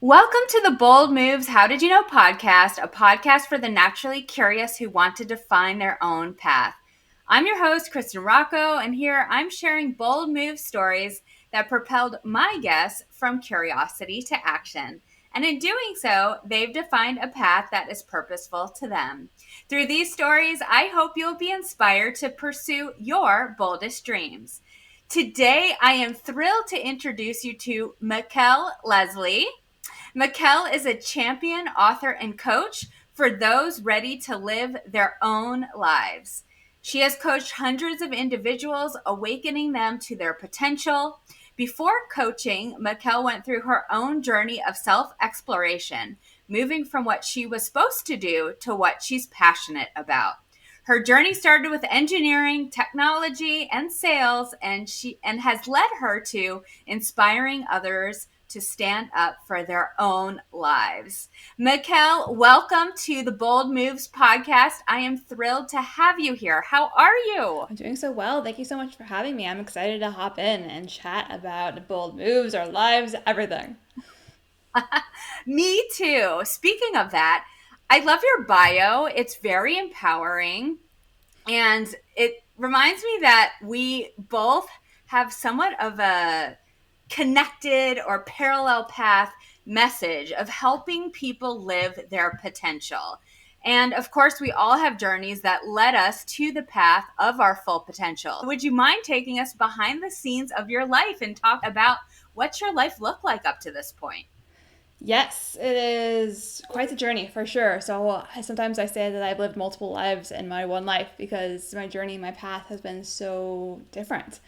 Welcome to the Bold Moves How Did You Know podcast, a podcast for the naturally curious who want to define their own path. I'm your host, Kristen Rocco, and here I'm sharing bold move stories that propelled my guests from curiosity to action. And in doing so, they've defined a path that is purposeful to them. Through these stories, I hope you'll be inspired to pursue your boldest dreams. Today, I am thrilled to introduce you to Mikkel Leslie. Mikkel is a champion, author, and coach for those ready to live their own lives. She has coached hundreds of individuals, awakening them to their potential. Before coaching, Mikkel went through her own journey of self-exploration, moving from what she was supposed to do to what she's passionate about. Her journey started with engineering, technology, and sales, and has led her to inspiring others to stand up for their own lives. Mikkel, welcome to the Bold Moves podcast. I am thrilled to have you here. How are you? I'm doing so well. Thank you so much for having me. I'm excited to hop in and chat about bold moves, our lives, everything. Me too. Speaking of that, I love your bio. It's very empowering. And it reminds me that we both have somewhat of a connected or parallel path message of helping people live their potential. And of course, we all have journeys that led us to the path of our full potential. Would you mind taking us behind the scenes of your life and talk about what's your life look like up to this point? Yes, it is quite the journey for sure. So sometimes I say that I've lived multiple lives in my one life because my journey, my path has been so different.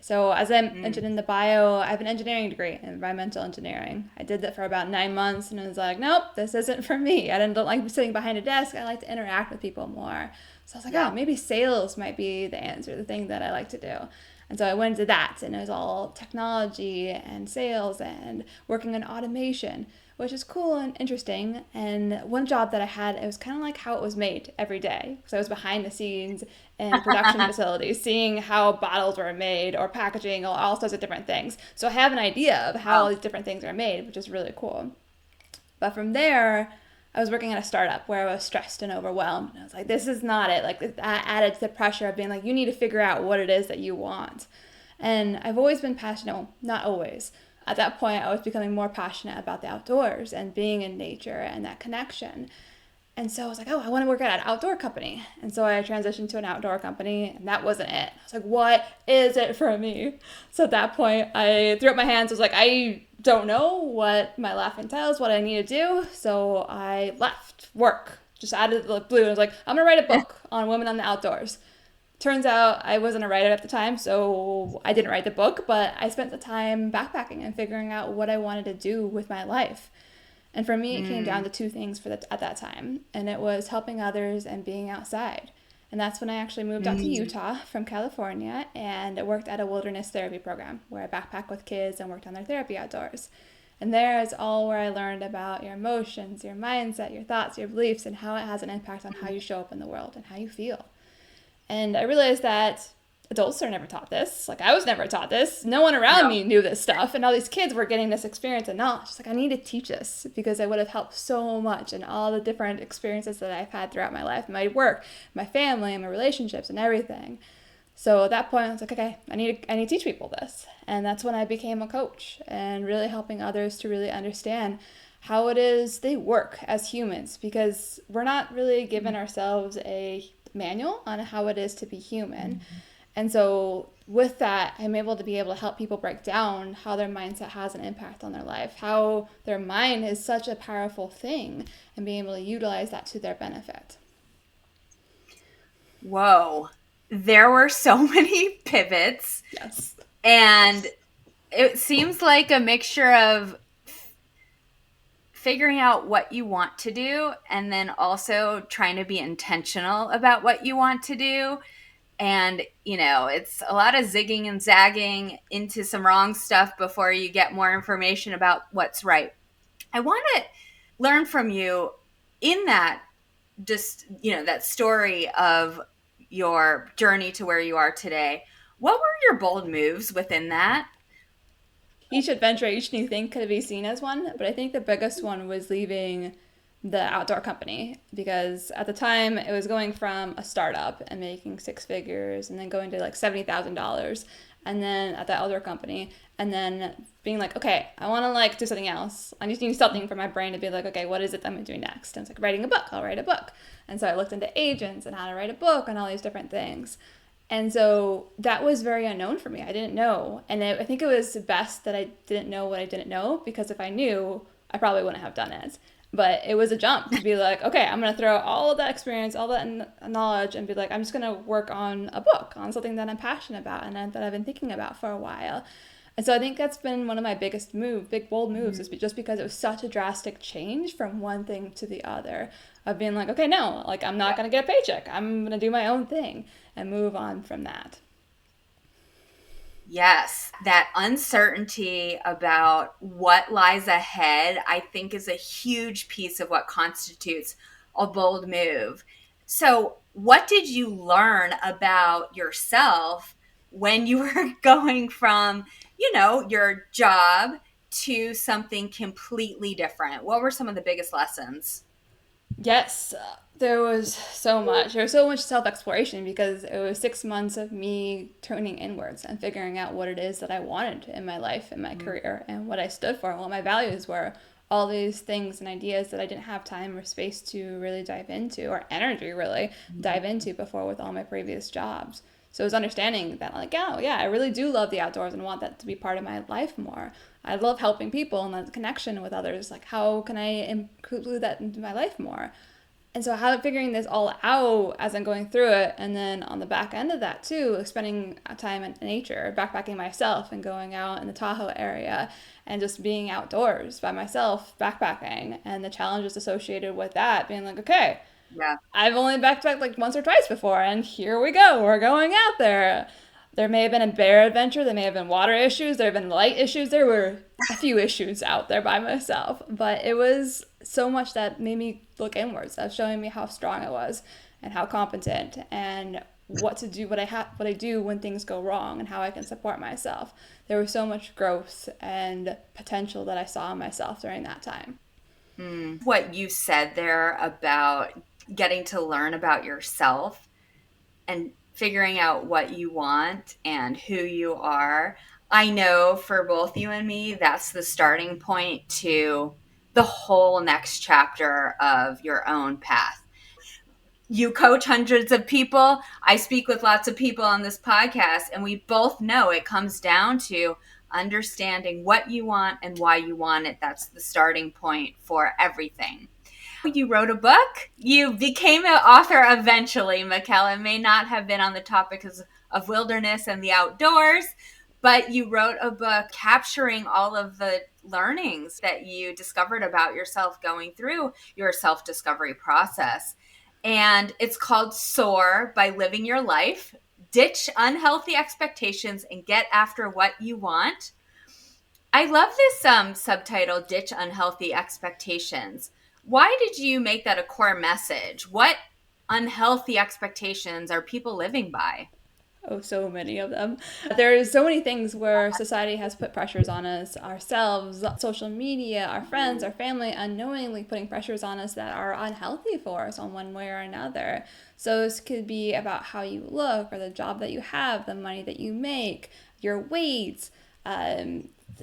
So as I mentioned in the bio, I have an engineering degree in environmental engineering. I did that for about 9 months and I was like, nope, this isn't for me. I don't like sitting behind a desk. I like to interact with people more. So I was like, oh, maybe sales might be the answer, the thing that I like to do. And so I went into that, and it was all technology and sales and working on automation, which is cool and interesting. And one job that I had, it was kind of like how it was made every day. So I was behind the scenes in production facilities, seeing how bottles were made or packaging, all sorts of different things. So I have an idea of how all these different things are made, which is really cool. But from there, I was working at a startup where I was stressed and overwhelmed. And I was like, this is not it. Like, that added to the pressure of being like, you need to figure out what it is that you want. And I've always been passionate, well, not always. At that point, I was becoming more passionate about the outdoors and being in nature and that connection. And so I was like, oh, I want to work at an outdoor company. And so I transitioned to an outdoor company, and that wasn't it. I was like, what is it for me? So at that point, I threw up my hands. I was like, I don't know what my life entails, what I need to do. So I left work just out of the blue. And I was like, I'm going to write a book on women on the outdoors. Turns out I wasn't a writer at the time, so I didn't write the book, but I spent the time backpacking and figuring out what I wanted to do with my life. And for me, it came down to two things at that time, and it was helping others and being outside. And that's when I actually moved out to Utah from California and worked at a wilderness therapy program where I backpacked with kids and worked on their therapy outdoors. And there is all where I learned about your emotions, your mindset, your thoughts, your beliefs, and how it has an impact on how you show up in the world and how you feel. And I realized that adults are never taught this. Like, I was never taught this. No one around me knew this stuff. And all these kids were getting this experience and knowledge. It's like, I need to teach this because I would have helped so much in all the different experiences that I've had throughout my life, my work, my family, and my relationships and everything. So at that point, I was like, okay, I need to teach people this. And that's when I became a coach and really helping others to really understand how it is they work as humans, because we're not really given ourselves a manual on how it is to be human. And so with that, I'm able to help people break down how their mindset has an impact on their life, how their mind is such a powerful thing, and being able to utilize that to their benefit. Whoa. There were so many pivots. Yes. And it seems like a mixture of figuring out what you want to do and then also trying to be intentional about what you want to do. And, it's a lot of zigging and zagging into some wrong stuff before you get more information about what's right. I want to learn from you in that, that story of your journey to where you are today. What were your bold moves within that? each adventure, each new thing could be seen as one. But I think the biggest one was leaving the outdoor company, because at the time it was going from a startup and making six figures and then going to like $70,000, and then at the outdoor company, and then being like, okay, I want to like do something else. I need to do something for my brain to be like, okay, what is it that I'm doing next? And it's like writing a book. I'll write a book. And so I looked into agents and how to write a book and all these different things. And so that was very unknown for me. I didn't know. And I think it was best that I didn't know what I didn't know, because if I knew, I probably wouldn't have done it. But it was a jump to be like, okay, I'm going to throw all of that experience, all that knowledge, and be like, I'm just going to work on a book, on something that I'm passionate about and that I've been thinking about for a while. And so I think that's been one of my biggest big bold moves, is just because it was such a drastic change from one thing to the other, of being like, okay, no, like I'm not going to get a paycheck. I'm going to do my own thing and move on from that. Yes, that uncertainty about what lies ahead, I think, is a huge piece of what constitutes a bold move. So, what did you learn about yourself when you were going from, your job to something completely different? What were some of the biggest lessons? Yes, there was so much. There was so much self exploration, because it was 6 months of me turning inwards and figuring out what it is that I wanted in my life, in my career, and what I stood for, and what my values were. All these things and ideas that I didn't have time or space to really dive into, or energy really dive into before, with all my previous jobs. So it was understanding that, like, oh yeah, I really do love the outdoors and want that to be part of my life more. I love helping people and that connection with others. Like, how can I include that into my life more? And so, how figuring this all out as I'm going through it, and then on the back end of that too, spending time in nature, backpacking myself, and going out in the Tahoe area, and just being outdoors by myself, backpacking, and the challenges associated with that, being like, okay, Yeah. I've only backpacked like once or twice before, and here we go. We're going out there. There may have been a bear adventure. There may have been water issues. There have been light issues. There were a few issues out there by myself, but it was so much that made me look inwards, of showing me how strong I was and how competent, and what to do, what I do when things go wrong, and how I can support myself. There was so much growth and potential that I saw in myself during that time. What you said there about getting to learn about yourself and figuring out what you want and who you are. I know for both you and me, that's the starting point to the whole next chapter of your own path. You coach hundreds of people. I speak with lots of people on this podcast, and we both know it comes down to understanding what you want and why you want it. That's the starting point for everything. You wrote a book. You became an author eventually, Mikkel. It may not have been on the topic of wilderness and the outdoors, but you wrote a book capturing all of the learnings that you discovered about yourself going through your self-discovery process. And it's called SOAR, by Living Your Life. Ditch unhealthy expectations and get after what you want. I love this subtitle, Ditch Unhealthy Expectations. Why did you make that a core message? What unhealthy expectations are people living by? Oh, so many of them. There's so many things where society has put pressures on us, ourselves, social media, our friends, our family, unknowingly putting pressures on us that are unhealthy for us on one way or another. So this could be about how you look, or the job that you have, the money that you make, your weight,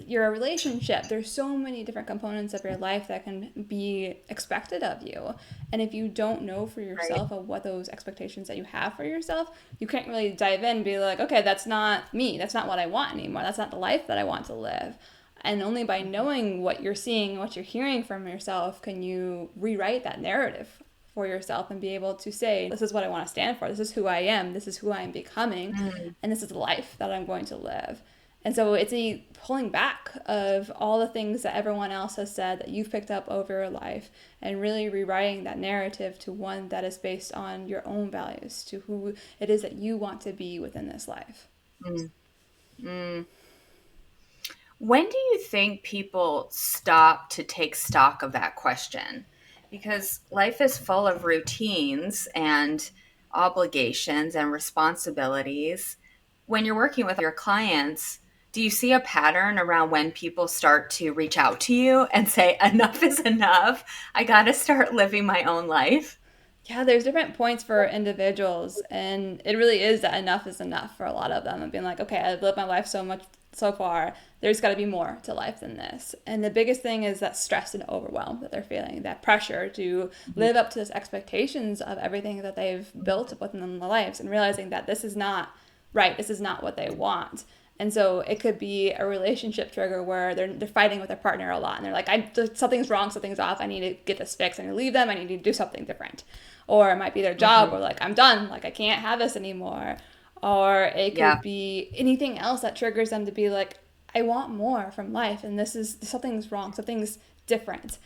your relationship. There's so many different components of your life that can be expected of you. And if you don't know for Right. yourself of what those expectations that you have for yourself, you can't really dive in and be like, okay, that's not me. That's not what I want anymore. That's not the life that I want to live. And only by knowing what you're seeing, what you're hearing from yourself, can you rewrite that narrative for yourself and be able to say, this is what I want to stand for. This is who I am. This is who I am becoming. Mm. And this is the life that I'm going to live. And so it's a pulling back of all the things that everyone else has said that you've picked up over your life, and really rewriting that narrative to one that is based on your own values, to who it is that you want to be within this life. Mm. Mm. When do you think people stop to take stock of that question? Because life is full of routines and obligations and responsibilities. When you're working with your clients, Do you see a pattern around when people start to reach out to you and say, enough is enough? I got to start living my own life? Yeah, there's different points for individuals, and it really is that enough is enough for a lot of them. And being like, okay, I've lived my life so much so far. There's got to be more to life than this. And the biggest thing is that stress and overwhelm that they're feeling, that pressure to live up to those expectations of everything that they've built within their lives, and realizing that this is not right. This is not what they want. And so it could be a relationship trigger where they're fighting with their partner a lot, and they're like, something's wrong, something's off. I need to get this fixed. I need to leave them. I need to do something different. Or it might be their job, where like, I'm done. Like, I can't have this anymore. Or it Yeah. could be anything else that triggers them to be like, I want more from life, and this is something's wrong. Something's different.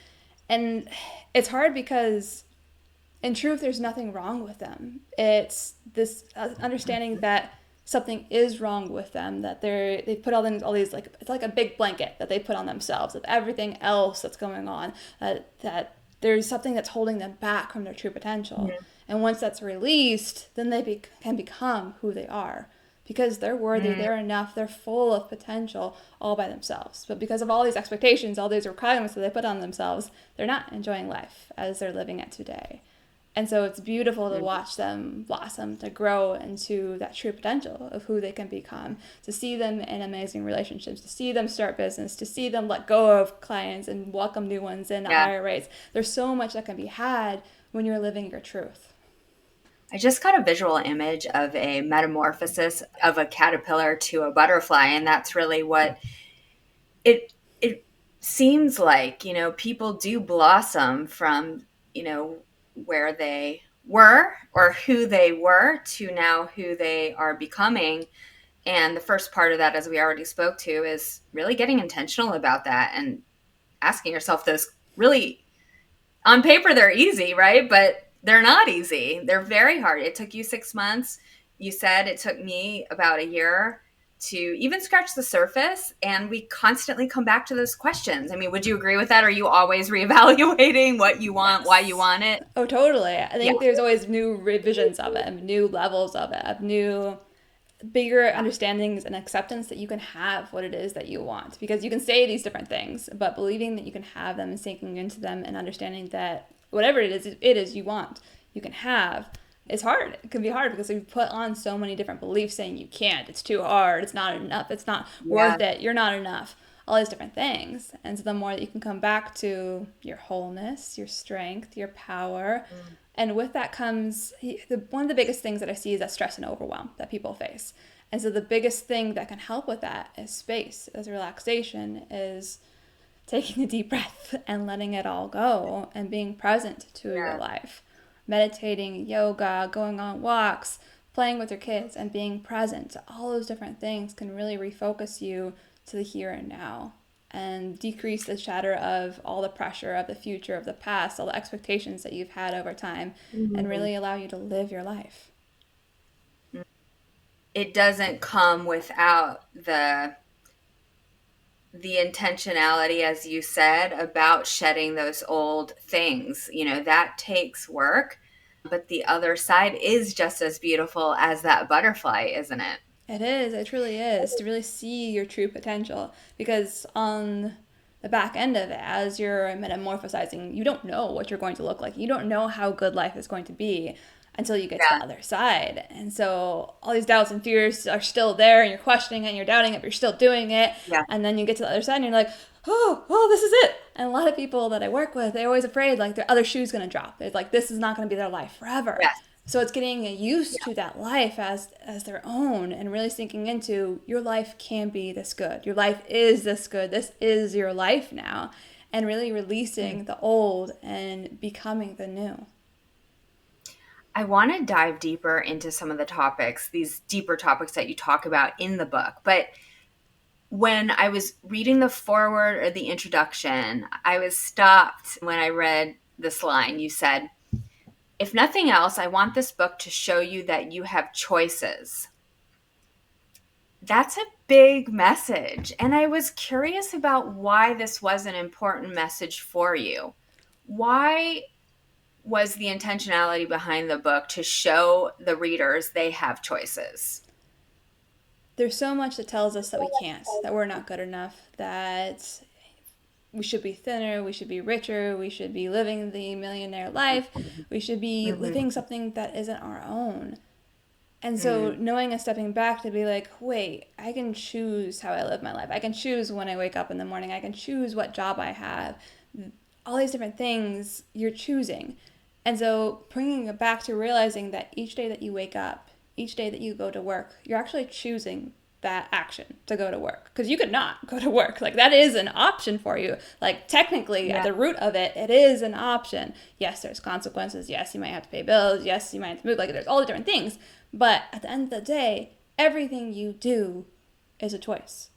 And it's hard because in truth, there's nothing wrong with them. It's this understanding that something is wrong with them, that they put all these, like, it's like a big blanket that they put on themselves of everything else that's going on, that there's something that's holding them back from their true potential. And once that's released, then they can become who they are, because they're worthy, they're enough, they're full of potential all by themselves. But because of all these expectations, all these requirements that they put on themselves, they're not enjoying life as they're living it today. And so it's beautiful to watch them blossom, to grow into that true potential of who they can become, to see them in amazing relationships, to see them start business, to see them let go of clients and welcome new ones in at Yeah. higher rates. There's so much that can be had when you're living your truth. I just got a visual image of a metamorphosis of a caterpillar to a butterfly, and that's really what it seems like. People do blossom from, where they were or who they were to now who they are becoming. And the first part of that, as we already spoke to, is really getting intentional about that and asking yourself those really, on paper, they're easy, right? But they're not easy. They're very hard. It took you 6 months. You said it took me about a year to even scratch the surface. And we constantly come back to those questions. I mean, would you agree with that? Are you always reevaluating what you want, why you Yes. want it? Oh, totally. I Yeah. think there's always new revisions of it, new levels of it, of new bigger Yeah. understandings and acceptance that you can have what it is that you want, because you can say these different things, but believing that you can have them and sinking into them and understanding that whatever it is you want, you can have, is hard. It can be hard because we've put on so many different beliefs saying you can't, it's too hard, it's not enough, it's not Yeah. worth it, you're not enough, all these different things. And so the more that you can come back to your wholeness, your strength, your power, and with that comes one of the biggest things that I see is that stress and overwhelm that people face. And so the biggest thing that can help with that is space, is relaxation, is taking a deep breath and letting it all go and being present to your Yeah. life. Meditating, yoga, going on walks, playing with your kids, and being present. All those different things can really refocus you to the here and now and decrease the chatter of all the pressure of the future, of the past, all the expectations that you've had over time, and Mhm. really allow you to live your life. It doesn't come without the intentionality, as you said, about shedding those old things. That takes work, but the other side is just as beautiful as that butterfly, isn't it? It is, it truly is, to really see your true potential. Because on the back end of it, as you're metamorphosizing, you don't know what you're going to look like. You don't know how good life is going to be until you get to the Yeah. other side. And so all these doubts and fears are still there, and you're questioning it, and you're doubting it, but you're still doing it. Yeah. And then you get to the other side, and you're like, oh, this is it. And a lot of people that I work with, they're always afraid like their other shoe's going to drop. It's like, this is not going to be their life forever. Yes. So it's getting used Yeah. to that life as their own, and really sinking into your life can be this good. Your life is this good. This is your life now. And really releasing the old and becoming the new. I want to dive deeper into some of the topics, these deeper topics that you talk about in the book. But when I was reading the foreword or the introduction, I was stopped when I read this line. You said, if nothing else, I want this book to show you that you have choices. That's a big message. And I was curious about why this was an important message for you. Why was the intentionality behind the book to show the readers they have choices? there's so much that tells us that we can't, that we're not good enough, that we should be thinner, we should be richer, we should be living the millionaire life, we should be living something that isn't our own. And so knowing and stepping back to be like, wait, I can choose how I live my life. I can choose when I wake up in the morning. I can choose what job I have. All these different things you're choosing. And so bringing it back to realizing that each day that you wake up, each day that you go to work, you're actually choosing that action to go to work, because you could not go to work. Like, that is an option for you. Like, technically at the root of it, it is an option. Yes, there's consequences. Yes, you might have to pay bills. Yes, you might have to move. Like, there's all the different things. But at the end of the day, everything you do is a choice.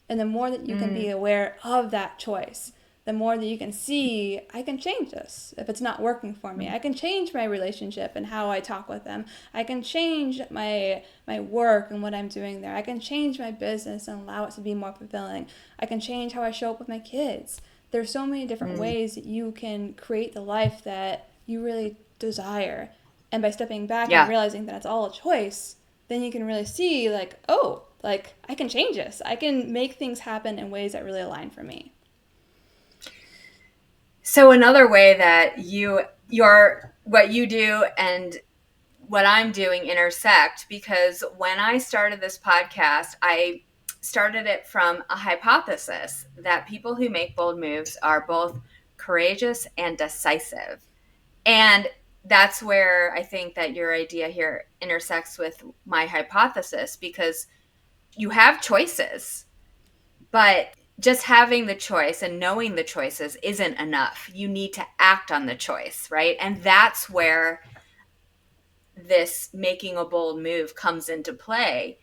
And the more that you can be aware of that choice, the more that you can see, I can change this if it's not working for me. I can change my relationship and how I talk with them. I can change my work and what I'm doing there. I can change my business and allow it to be more fulfilling. I can change how I show up with my kids. There's so many different ways that you can create the life that you really desire. And by stepping back and realizing that it's all a choice, then you can really see, like, oh, like, I can change this. I can make things happen in ways that really align for me. So another way that what you do and what I'm doing intersect, because when I started this podcast, I started it from a hypothesis that people who make bold moves are both courageous and decisive. And that's where I think that your idea here intersects with my hypothesis, because you have choices, but just having the choice and knowing the choices isn't enough. You need to act on the choice, right? And that's where this making a bold move comes into play.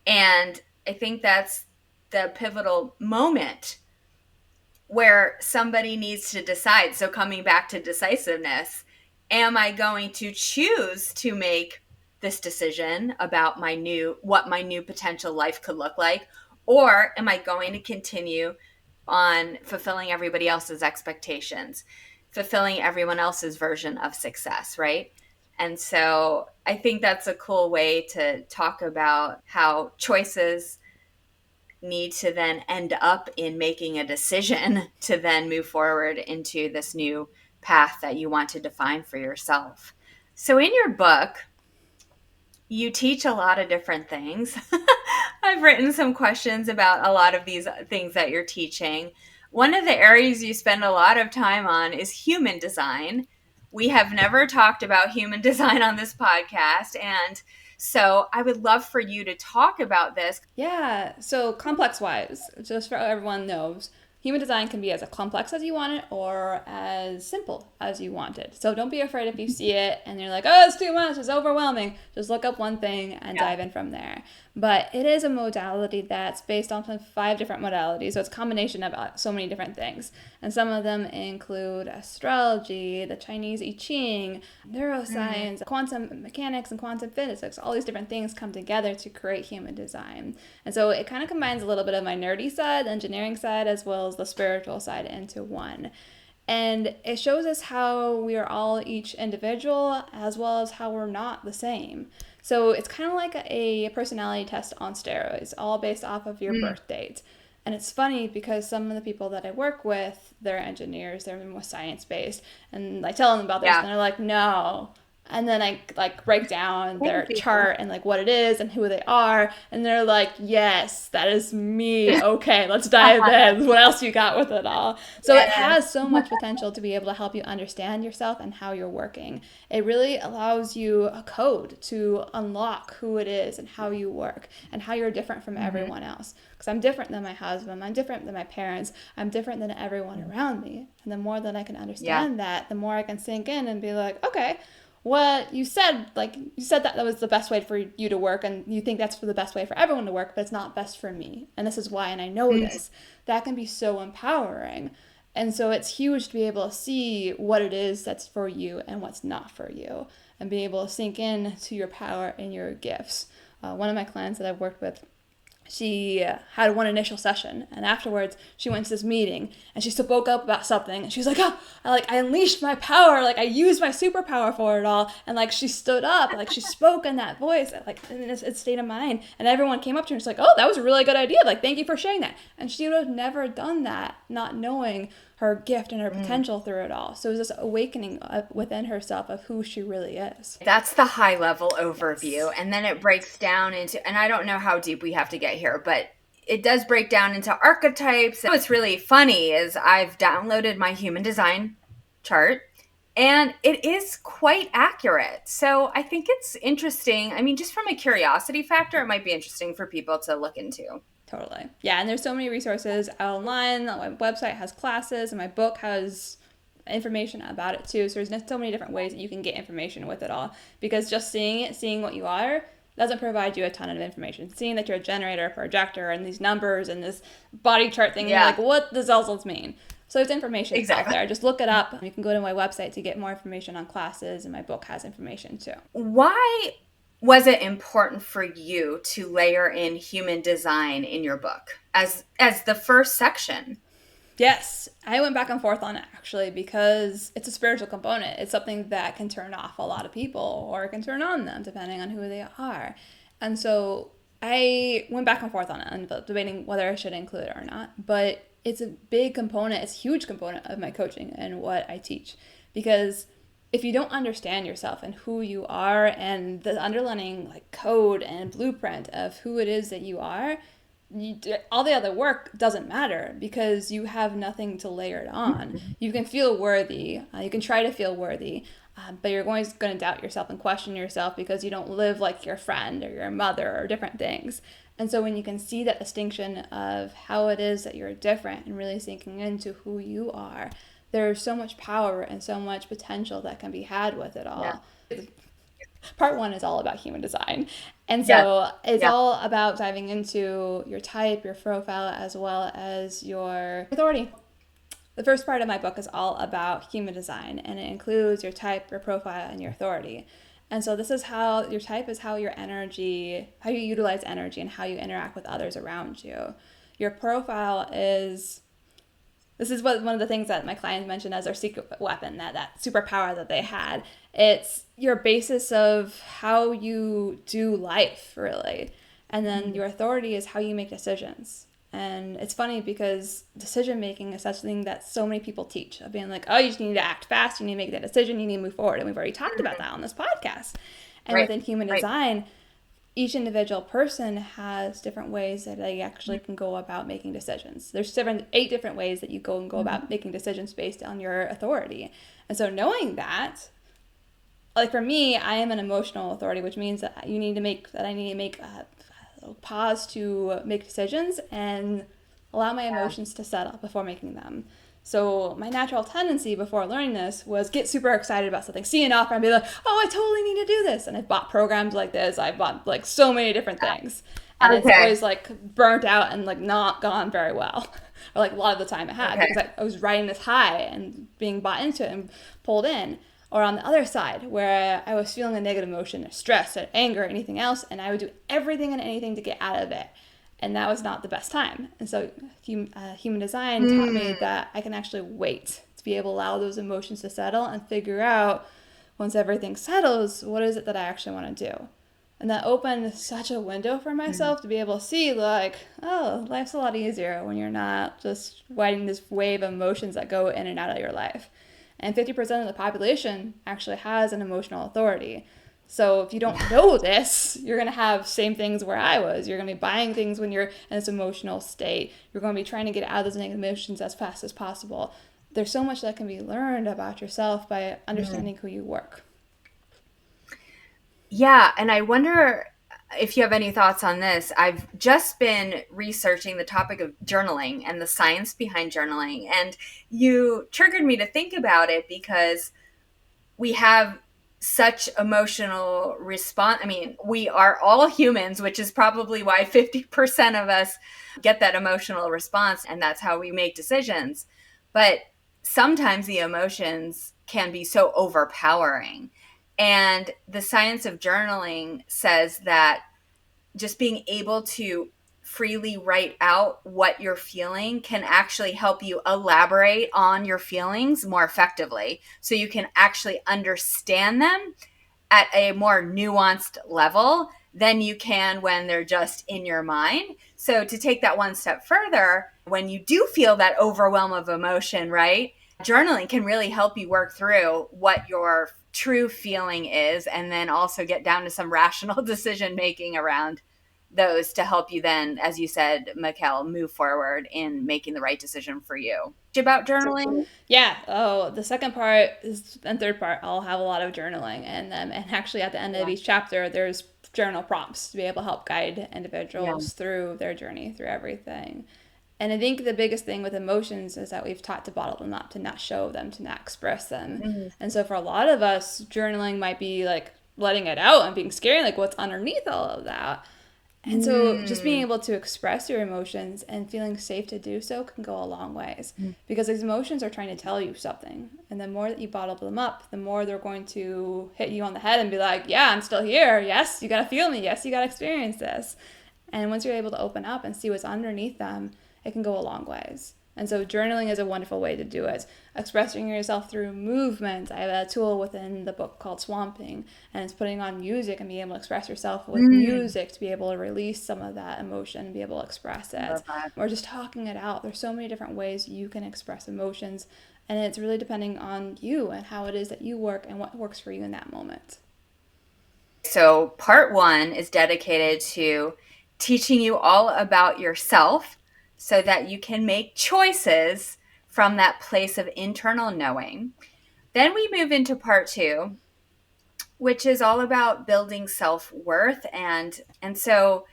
And I think that's the pivotal moment where somebody needs to decide. So coming back to decisiveness, am I going to choose to make this decision about what my new potential life could look like? Or am I going to continue on fulfilling everybody else's expectations, fulfilling everyone else's version of success, right? And so I think that's a cool way to talk about how choices need to then end up in making a decision to then move forward into this new path that you want to define for yourself. So in your book, you teach a lot of different things. I've written some questions about a lot of these things that you're teaching. One of the areas you spend a lot of time on is human design. We have never talked about human design on this podcast, and so I would love for you to talk about this. Yeah, so complex wise, just for everyone knows, human design can be as complex as you want it or as simple as you want it. So don't be afraid if you see it and you're like, oh, it's too much, it's overwhelming. Just look up one thing and dive in from there. But it is a modality that's based on 5 different modalities. So it's a combination of so many different things. And some of them include astrology, the Chinese I Ching, neuroscience, quantum mechanics, and quantum physics. All these different things come together to create human design. And so it kind of combines a little bit of my nerdy side, the engineering side, as well as the spiritual side into one. And it shows us how we are all each individual, as well as how we're not the same. So it's kind of like a personality test on steroids, all based off of your birth date. And it's funny because some of the people that I work with, they're engineers, they're more science-based, and I tell them about this, and they're like, no. And then I break down their chart and what it is and who they are, and they're like, yes, that is me. Okay, let's dive in. What else you got with it all? So it has so much potential to be able to help you understand yourself and how you're working. It really allows you a code to unlock who it is and how you work and how you're different from everyone else. Because I'm different than my husband, I'm different than my parents, I'm different than everyone around me. And the more that I can understand that, the more I can sink in and be like, okay, what you said, that was the best way for you to work, and you think that's for the best way for everyone to work, but it's not best for me, and this is why, and I know this. That can be so empowering. And so it's huge to be able to see what it is that's for you and what's not for you, and be able to sink in to your power and your gifts. One of my clients that I've worked with, she had one initial session, and afterwards she went to this meeting and she spoke up about something, and she was like, oh, I unleashed my power, like I used my superpower for it all. And like she stood up, like she spoke in that voice, like in this state of mind, and everyone came up to her and was like, oh, that was a really good idea, like thank you for sharing that. And she would have never done that not knowing her gift and her potential through it all. So it was this awakening within herself of who she really is. That's the high level overview. Yes. And then it breaks down into, and I don't know how deep we have to get here, but it does break down into archetypes. What's really funny is I've downloaded my human design chart, and it is quite accurate. So I think it's interesting. I mean, just from a curiosity factor, it might be interesting for people to look into. Totally. Yeah, and there's so many resources online. My website has classes, and my book has information about it too. So there's so many different ways that you can get information with it all. Because just seeing it, seeing what you are, doesn't provide you a ton of information. Seeing that you're a generator, a projector, and these numbers and this body chart thing, you're like, what does all this mean? So there's information out there. Just look it up. You can go to my website to get more information on classes, and my book has information too. Why was it important for you to layer in human design in your book as the first section? Yes, I went back and forth on it actually because it's a spiritual component. It's something that can turn off a lot of people or it can turn on them depending on who they are. And so I went back and forth on it and debating whether I should include it or not. But it's a big component, it's a huge component of my coaching and what I teach. Because if you don't understand yourself and who you are and the underlying like code and blueprint of who it is that you are, all the other work doesn't matter because you have nothing to layer it on. You can feel worthy. You can try to feel worthy, but you're always going to doubt yourself and question yourself because you don't live like your friend or your mother or different things. And so when you can see that distinction of how it is that you're different and really sinking into who you are, there's so much power and so much potential that can be had with it all. Yeah. Part 1 is all about human design. And so it's all about diving into your type, your profile, as well as your authority. The first part of my book is all about human design, and it includes your type, your profile, and your authority. And so this is how your type is how your energy, how you utilize energy and how you interact with others around you. Your profile is, this is one of the things that my clients mentioned as their secret weapon, that superpower that they had. It's your basis of how you do life, really. And then your authority is how you make decisions. And it's funny because decision making is such a thing that so many people teach, of being like, oh, you just need to act fast, you need to make that decision, you need to move forward. And we've already talked about that on this podcast. And within human design, each individual person has different ways that they actually can go about making decisions. There's 8 different ways that you go about making decisions based on your authority. And so knowing that, like for me, I am an emotional authority, which means that I need to make a pause to make decisions and allow my emotions to settle before making them. So my natural tendency before learning this was get super excited about something, see an offer and be like, oh, I totally need to do this. And I've bought programs like this. I've bought like so many different things. And it's always like burnt out and like not gone very well. Or like a lot of the time it had because I was riding this high and being bought into it and pulled in. Or on the other side, where I was feeling a negative emotion, or stress, or anger, or anything else, and I would do everything and anything to get out of it. And that was not the best time. And so human design taught me that I can actually wait to be able to allow those emotions to settle and figure out, once everything settles, what is it that I actually want to do? And that opened such a window for myself to be able to see, like, oh, life's a lot easier when you're not just riding this wave of emotions that go in and out of your life. And 50% of the population actually has an emotional authority. So if you don't know this, you're going to have same things where I was. You're going to be buying things when you're in this emotional state. You're going to be trying to get out of those negative emotions as fast as possible. There's so much that can be learned about yourself by understanding who you work. Yeah, and I wonder if you have any thoughts on this. I've just been researching the topic of journaling and the science behind journaling, and you triggered me to think about it because we have such emotional response. I mean, we are all humans, which is probably why 50% of us get that emotional response, and that's how we make decisions. But sometimes the emotions can be so overpowering. And the science of journaling says that just being able to freely write out what you're feeling can actually help you elaborate on your feelings more effectively, so you can actually understand them at a more nuanced level than you can when they're just in your mind. So to take that one step further, when you do feel that overwhelm of emotion, right? Journaling can really help you work through what your true feeling is, and then also get down to some rational decision making around those to help you then, as you said, Mikkel, move forward in making the right decision for you. About journaling? Yeah. Oh, the second part is, and third part, I'll have a lot of journaling in them. And actually, at the end of Yeah. each chapter, there's journal prompts to be able to help guide Yeah. individuals through their journey, through everything. And I think the biggest thing with emotions is that we've taught to bottle them up, to not show them, to not express them. Mm. And so for a lot of us, journaling might be like letting it out and being scary, like what's underneath all of that. And so just being Mm. able to express your emotions and feeling safe to do so can go a long ways, Mm. because these emotions are trying to tell you something. And the more that you bottle them up, the more they're going to hit you on the head and be like, yeah, I'm still here. Yes, you got to feel me. Yes, you got to experience this. And once you're able to open up and see what's underneath them, it can go a long ways. And so journaling is a wonderful way to do it. Expressing yourself through movement. I have a tool within the book called Swamping, and it's putting on music and being able to express yourself with Mm. music to be able to release some of that emotion and be able to express it. Love that. Or just talking it out. There's so many different ways you can express emotions, and it's really depending on you and how it is that you work and what works for you in that moment. So, part one is dedicated to teaching you all about yourself so that you can make choices from that place of internal knowing. Then we move into part two, which is all about building self-worth. And so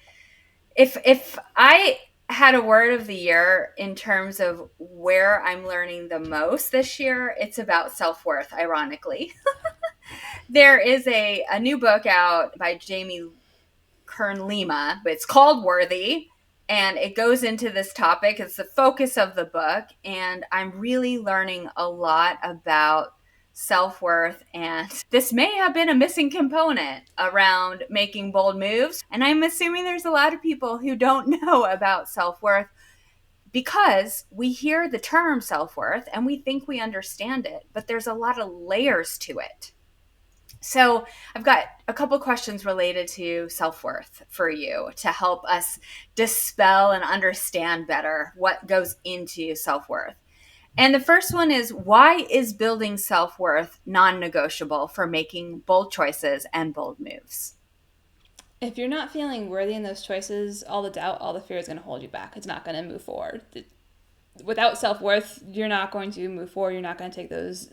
if I had a word of the year in terms of where I'm learning the most this year, it's about self-worth, ironically. There is a new book out by Jamie Kern Lima. It's called Worthy, and it goes into this topic. It's the focus of the book, and I'm really learning a lot about self-worth, and this may have been a missing component around making bold moves, and I'm assuming there's a lot of people who don't know about self-worth because we hear the term self-worth and we think we understand it, but there's a lot of layers to it. So, I've got a couple questions related to self-worth for you to help us dispel and understand better what goes into self-worth. And the first one is, why is building self-worth non-negotiable for making bold choices and bold moves? If you're not feeling worthy in those choices, all the doubt, all the fear is going to hold you back. It's not going to move forward. Without self worth, you're not going to move forward. You're not going to take those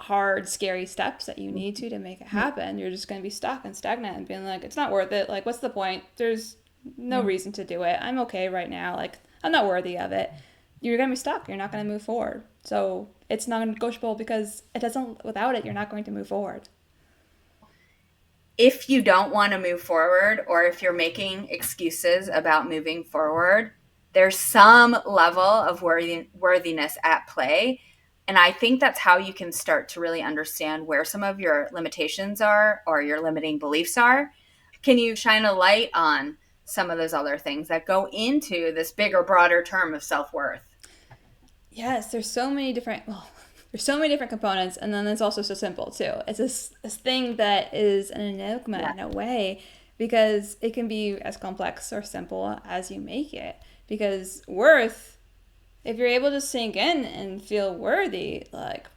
hard, scary steps that you need to make it happen. You're just going to be stuck and stagnant and being like, it's not worth it. Like, what's the point? There's no reason to do it. I'm okay right now. Like, I'm not worthy of it. You're going to be stuck. You're not going to move forward. So it's non negotiable, because it doesn't, without it, you're not going to move forward. If you don't want to move forward, or if you're making excuses about moving forward, there's some level of worthiness at play. And I think that's how you can start to really understand where some of your limitations are or your limiting beliefs are. Can you shine a light on some of those other things that go into this bigger, broader term of self-worth? Yes, there's so many different, well, there's so many different components, and then it's also so simple too. It's this thing that is an enigma Yeah. in a way, because it can be as complex or simple as you make it. Because worth, if you're able to sink in and feel worthy, like,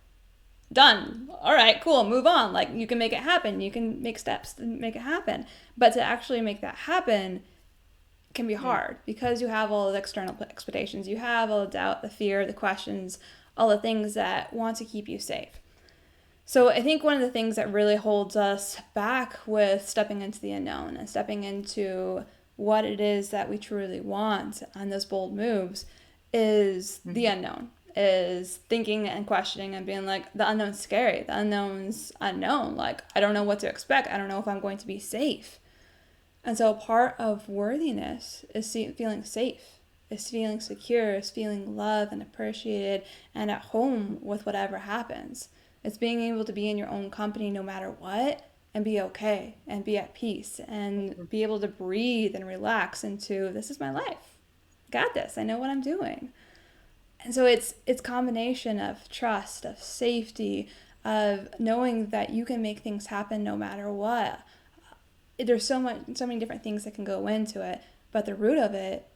done, all right, cool, move on. Like, you can make it happen. You can make steps to make it happen. But to actually make that happen can be Mm. hard, because you have all the external expectations, you have all the doubt, the fear, the questions, all the things that want to keep you safe. So I think one of the things that really holds us back with stepping into the unknown and stepping into what it is that we truly want on those bold moves is the Mhm. unknown, is thinking and questioning and being like, the unknown's scary, the unknown's unknown, like, I don't know what to expect, I don't know if I'm going to be safe. And so part of worthiness is feeling safe, is feeling secure, is feeling loved and appreciated and at home with whatever happens. It's being able to be in your own company no matter what, and be okay and be at peace and be able to breathe and relax into, this is my life. Got this. I know what I'm doing. And so it's combination of trust, of safety, of knowing that you can make things happen no matter what. There's so many different things that can go into it, but the root of it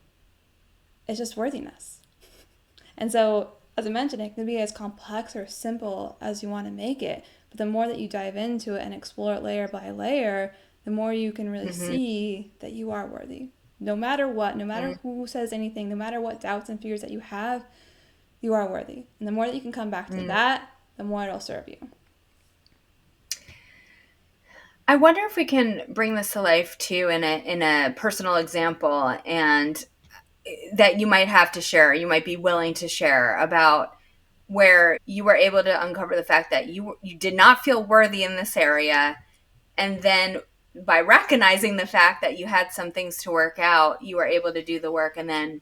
is just worthiness. And so, as I mentioned, it can be as complex or simple as you want to make it. But the more that you dive into it and explore it layer by layer, the more you can really see that you are worthy. No matter what, no matter who says anything, no matter what doubts and fears that you have, you are worthy. And the more that you can come back to that, the more it'll serve you. I wonder if we can bring this to life too in a personal example, and that you might have to share, you might be willing to share, about where you were able to uncover the fact that you did not feel worthy in this area, and then by recognizing the fact that you had some things to work out, you were able to do the work and then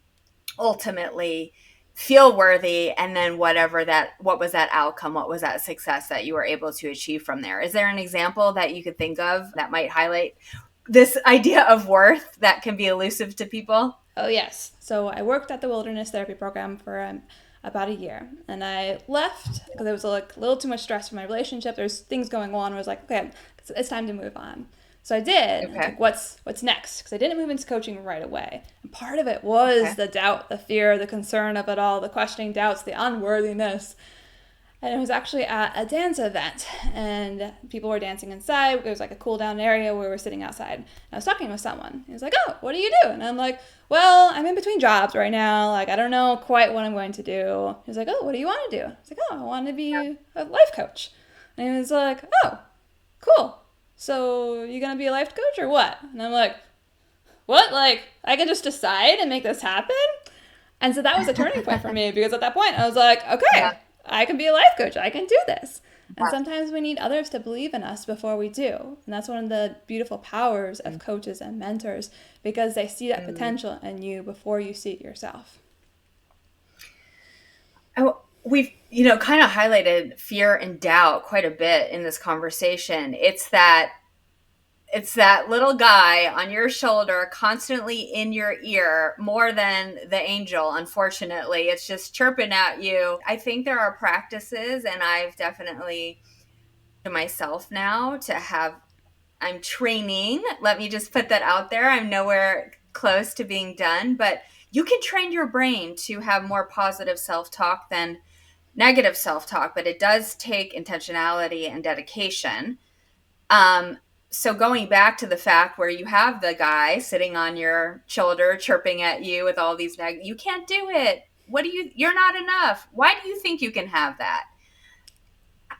ultimately feel worthy. And then what was that outcome? What was that success that you were able to achieve from there? Is there an example that you could think of that might highlight this idea of worth that can be elusive to people? Oh, yes. So I worked at the wilderness therapy program for about a year, and I left because there was like a little too much stress for my relationship. There's things going on where I was like, okay, it's time to move on. So I did. Okay. I was like, what's next? Because I didn't move into coaching right away. And part of it was the doubt, the fear, the concern of it all, the questioning doubts, the unworthiness. And it was actually at a dance event, and people were dancing inside. There was like a cool down area where we were sitting outside. And I was talking with someone. He was like, oh, what do you do? And I'm like, well, I'm in between jobs right now. Like, I don't know quite what I'm going to do. He was like, oh, what do you want to do? I was like, oh, I want to be a life coach. And he was like, oh, cool. So you going to be a life coach or what? And I'm like, what? Like, I can just decide and make this happen? And so that was a turning point for me, because at that point I was like, okay, I can be a life coach. I can do this. And sometimes we need others to believe in us before we do. And that's one of the beautiful powers of coaches and mentors, because they see that potential in you before you see it yourself. We've, kind of highlighted fear and doubt quite a bit in this conversation. It's that little guy on your shoulder, constantly in your ear, more than the angel, unfortunately. It's just chirping at you. I think there are practices, and I've definitely to myself now I'm training. Let me just put that out there. I'm nowhere close to being done, but you can train your brain to have more positive self-talk than negative self-talk, but it does take intentionality and dedication. So going back to the fact where you have the guy sitting on your shoulder chirping at you with all these you can't do it. You're not enough. Why do you think you can have that?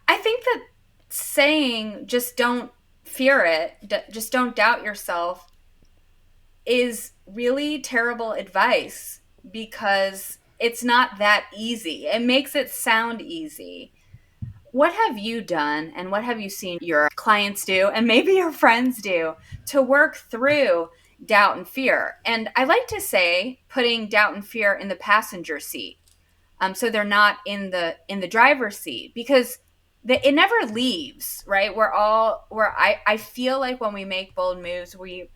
I think that saying just don't fear it, just don't doubt yourself, is really terrible advice, because it's not that easy. It makes it sound easy. What have you done, and what have you seen your clients do, and maybe your friends do, to work through doubt and fear? And I like to say putting doubt and fear in the passenger seat, so they're not in the driver's seat, because it never leaves, right? I feel like when we make bold moves, we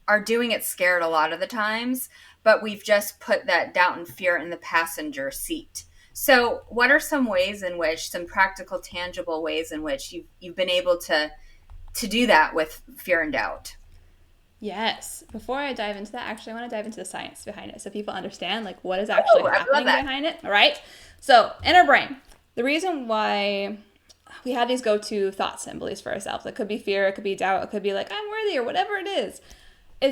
are doing it scared a lot of the times, but we've just put that doubt and fear in the passenger seat. So what are some practical, tangible ways in which you've been able to do that with fear and doubt? Yes. Before I dive into that, actually, I want to dive into the science behind it so people understand like what is actually happening behind it. All right. So in our brain, the reason why we have these go-to thoughts and beliefs for ourselves, it could be fear, it could be doubt, it could be like, I'm worthy, or whatever it is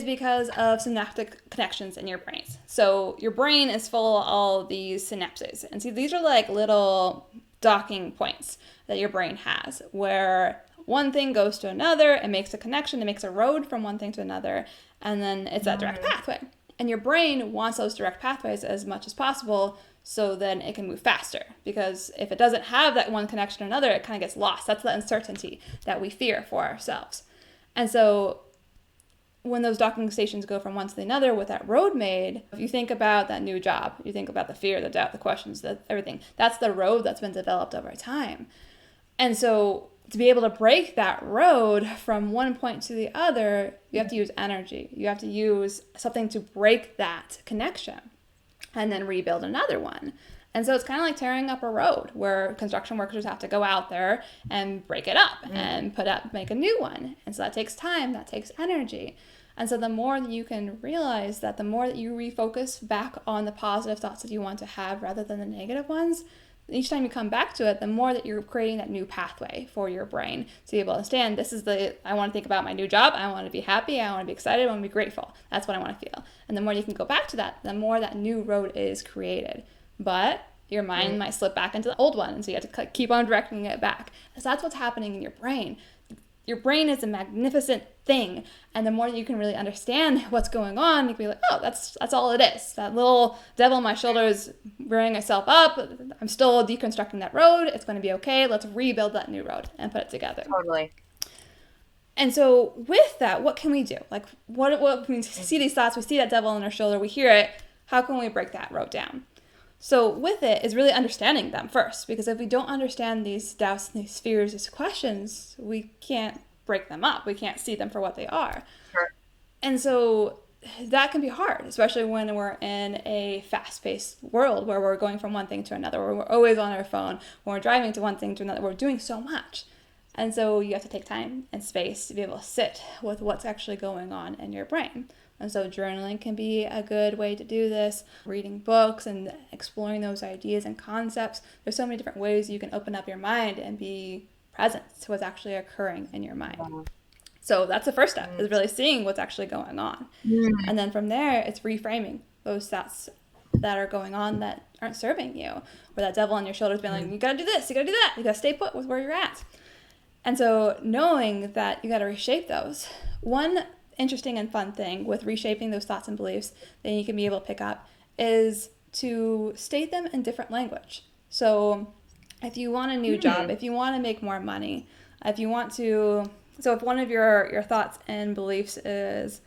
because of synaptic connections in your brains. So your brain is full of all these synapses. And see, these are like little docking points that your brain has, where one thing goes to another, it makes a connection, it makes a road from one thing to another, and then it's that direct pathway. And your brain wants those direct pathways as much as possible, so then it can move faster. Because if it doesn't have that one connection to another, it kind of gets lost. That's the uncertainty that we fear for ourselves. And so when those docking stations go from one to the other with that road made, if you think about that new job, you think about the fear, the doubt, the questions, everything. That's the road that's been developed over time. And so to be able to break that road from one point to the other, you have to use energy. You have to use something to break that connection and then rebuild another one. And so it's kind of like tearing up a road where construction workers have to go out there and break it up and make a new one. And so that takes time, that takes energy. And so the more that you can realize that, the more that you refocus back on the positive thoughts that you want to have rather than the negative ones, each time you come back to it, the more that you're creating that new pathway for your brain to be able to understand, I want to think about my new job, I want to be happy, I want to be excited, I want to be grateful. That's what I want to feel. And the more you can go back to that, the more that new road is created. But your mind might slip back into the old one, and so you have to keep on directing it back. So that's what's happening in your brain. Your brain is a magnificent thing, and the more you can really understand what's going on, you can be like, oh, that's all it is. That little devil on my shoulder is rearing itself up. I'm still deconstructing that road. It's going to be okay. Let's rebuild that new road and put it together. Totally. And so with that, what can we do? Like, what when we see these thoughts, we see that devil on our shoulder, we hear it, how can we break that road down? So with it is really understanding them first, because if we don't understand these doubts, these fears, these questions, we can't break them up. We can't see them for what they are. Sure. And so that can be hard, especially when we're in a fast-paced world where we're going from one thing to another, where we're always on our phone, when we're driving to one thing to another, we're doing so much. And so you have to take time and space to be able to sit with what's actually going on in your brain. And so journaling can be a good way to do this. Reading books and exploring those ideas and concepts. There's so many different ways you can open up your mind and be present to what's actually occurring in your mind. So that's the first step, is really seeing what's actually going on. And then from there, it's reframing those thoughts that are going on that aren't serving you. Where that devil on your shoulder is being like, you gotta do this, you gotta do that, you gotta stay put with where you're at. And so knowing that you gotta reshape those. One interesting and fun thing with reshaping those thoughts and beliefs that you can be able to pick up is to state them in different language. So if you want a new job, if you want to make more money, if one of your thoughts and beliefs is,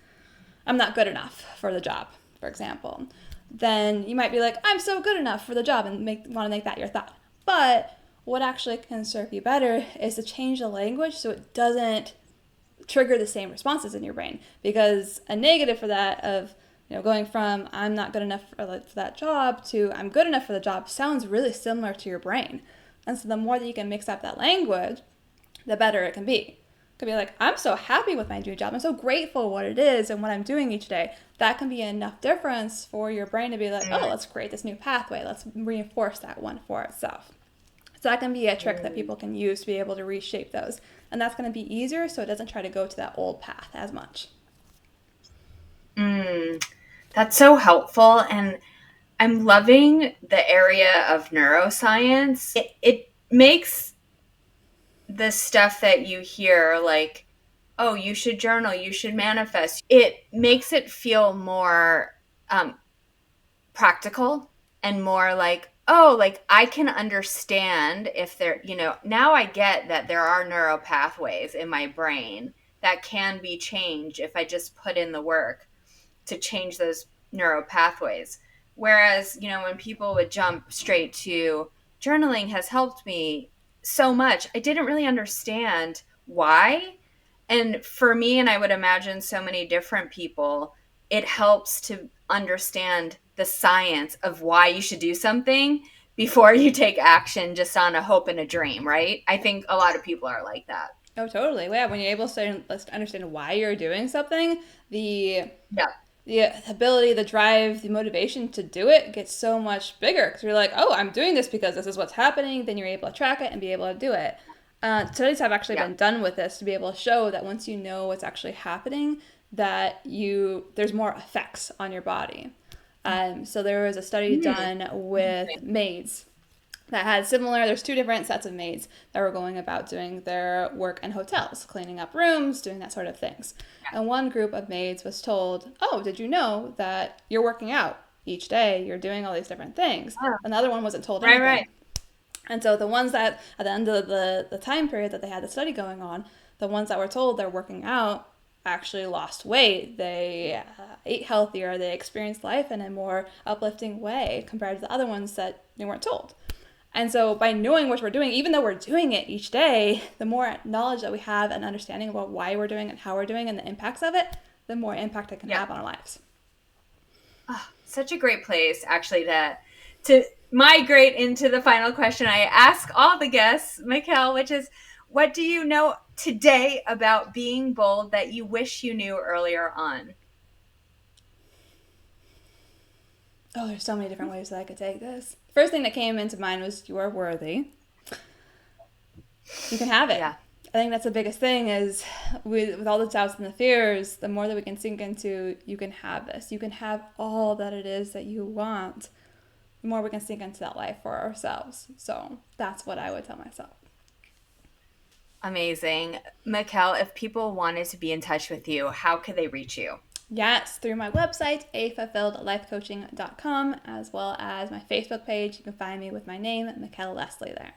I'm not good enough for the job, for example, then you might be like, I'm so good enough for the job, and want to make that your thought. But what actually can serve you better is to change the language so it doesn't trigger the same responses in your brain, because a negative for that of going from I'm not good enough for that job to I'm good enough for the job sounds really similar to your brain. And so the more that you can mix up that language, the better it can be. It could be like, I'm so happy with my new job, I'm so grateful what it is and what I'm doing each day. That can be enough difference for your brain to be like, oh, let's create this new pathway, let's reinforce that one for itself. So that can be a trick that people can use to be able to reshape those. And that's going to be easier so it doesn't try to go to that old path as much. That's so helpful. And I'm loving the area of neuroscience. It makes the stuff that you hear like, oh, you should journal, you should manifest. It makes it feel more practical and more like, oh, like I can understand if there, now I get that there are neural pathways in my brain that can be changed if I just put in the work to change those neural pathways. Whereas, when people would jump straight to journaling has helped me so much, I didn't really understand why. And for me, and I would imagine so many different people, it helps to understand the science of why you should do something before you take action just on a hope and a dream, right? I think a lot of people are like that. Oh, totally. Yeah, when you're able to understand why you're doing something, the ability, the drive, the motivation to do it gets so much bigger, because you're like, oh, I'm doing this because this is what's happening. Then you're able to track it and be able to do it. Studies have actually been done with this to be able to show that once you know what's actually happening, that there's more effects on your body. So there was a study done with maids that had there's two different sets of maids that were going about doing their work in hotels, cleaning up rooms, doing that sort of things. And one group of maids was told, oh, did you know that you're working out each day, you're doing all these different things? And the other one wasn't told anything. Right. And so the ones that, at the end of the time period that they had the study going on, the ones that were told they're working out actually lost weight. They ate healthier. They experienced life in a more uplifting way compared to the other ones that they weren't told. And so by knowing what we're doing, even though we're doing it each day, the more knowledge that we have and understanding about why we're doing it and how we're doing it and the impacts of it, the more impact it can Yeah. have on our lives. Oh, such a great place actually to migrate into the final question I ask all the guests, Mikkel, which is, what do you know today about being bold that you wish you knew earlier on? Oh, there's so many different ways that I could take this. First thing that came into mind was you are worthy. You can have it. Yeah. I think that's the biggest thing is with all the doubts and the fears, the more that we can sink into, you can have this. You can have all that it is that you want. The more we can sink into that life for ourselves. So that's what I would tell myself. Amazing. Mikkel, if people wanted to be in touch with you, how could they reach you? Yes, through my website, afulfilledlifecoaching.com, as well as my Facebook page. You can find me with my name, Mikkel Leslie, there.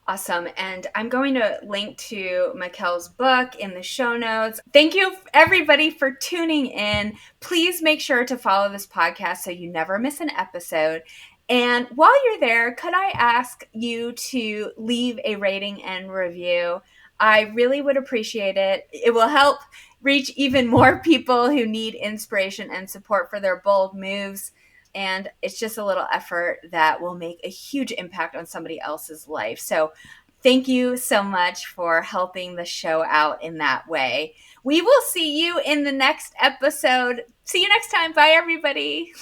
Awesome. And I'm going to link to Mikkel's book in the show notes. Thank you, everybody, for tuning in. Please make sure to follow this podcast so you never miss an episode. And while you're there, could I ask you to leave a rating and review? I really would appreciate it. It will help reach even more people who need inspiration and support for their bold moves. And it's just a little effort that will make a huge impact on somebody else's life. So thank you so much for helping the show out in that way. We will see you in the next episode. See you next time. Bye, everybody.